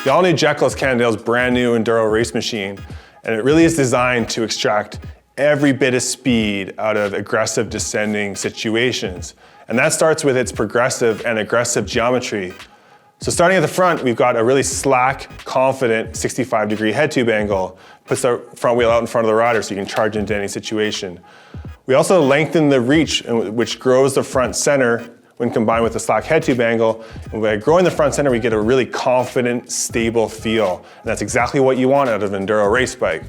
The all-new Jekyll is Cannondale's brand new enduro race machine, and it really is designed to extract every bit of speed out of aggressive descending situations. And that starts with its progressive and aggressive geometry. So starting at the front, we've got a really slack, confident 65-degree head tube angle. Puts the front wheel out in front of the rider so you can charge into any situation. We also lengthen the reach, which grows the front center when combined with the slack head tube angle. And by growing the front center, we get a really confident, stable feel. And that's exactly what you want out of an enduro race bike.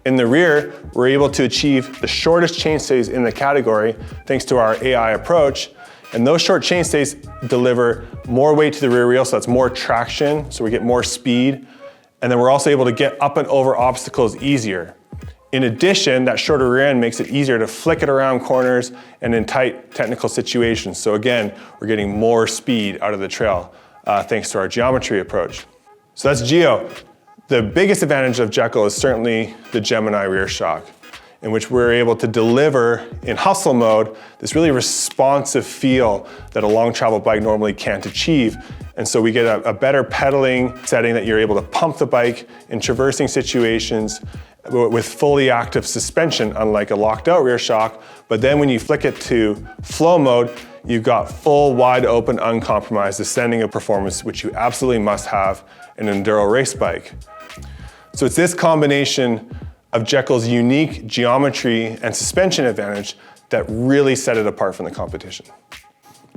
In the rear, we're able to achieve the shortest chainstays in the category thanks to our AI approach. And those short chainstays deliver more weight to the rear wheel, so that's more traction, so we get more speed. And then we're also able to get up and over obstacles easier. In addition, that shorter rear end makes it easier to flick it around corners and in tight technical situations. So again, we're getting more speed out of the trail thanks to our geometry approach. So that's Geo. The biggest advantage of Jekyll is certainly the Gemini rear shock, in which we're able to deliver in hustle mode this really responsive feel that a long travel bike normally can't achieve. And so we get a better pedaling setting that you're able to pump the bike in traversing situations with fully active suspension, unlike a locked out rear shock. But then when you flick it to flow mode, you've got full, wide open, uncompromised descending of performance, which you absolutely must have in an enduro race bike. So it's this combination of Jekyll's unique geometry and suspension advantage that really set it apart from the competition.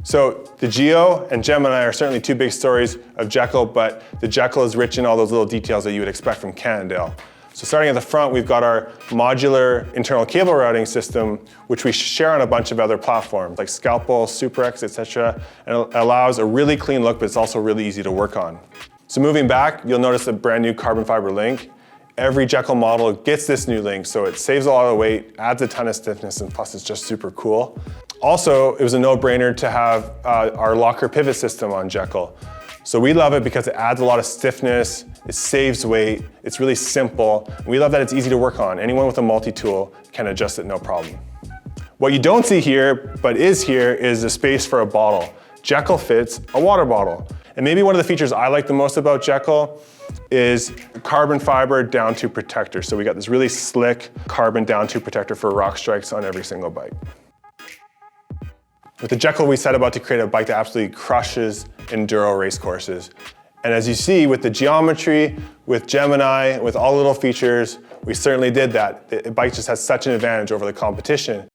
So the Geo and Gemini are certainly two big stories of Jekyll, but the Jekyll is rich in all those little details that you would expect from Cannondale. So starting at the front, we've got our modular internal cable routing system, which we share on a bunch of other platforms like Scalpel, SuperX, etc. And it allows a really clean look, but it's also really easy to work on. So moving back, you'll notice a brand new carbon fiber link. Every Jekyll model gets this new link, so it saves a lot of weight, adds a ton of stiffness, and plus it's just super cool. Also, it was a no-brainer to have our locker pivot system on Jekyll. So we love it because it adds a lot of stiffness, it saves weight, it's really simple. We love that it's easy to work on. Anyone with a multi-tool can adjust it no problem. What you don't see here, but is here, is the space for a bottle. Jekyll fits a water bottle. And maybe one of the features I like the most about Jekyll is carbon fiber down tube protector. So we got this really slick carbon down tube protector for rock strikes on every single bike. With the Jekyll, we set about to create a bike that absolutely crushes enduro race courses. And as you see, with the geometry, with Gemini, with all the little features, we certainly did that. The bike just has such an advantage over the competition.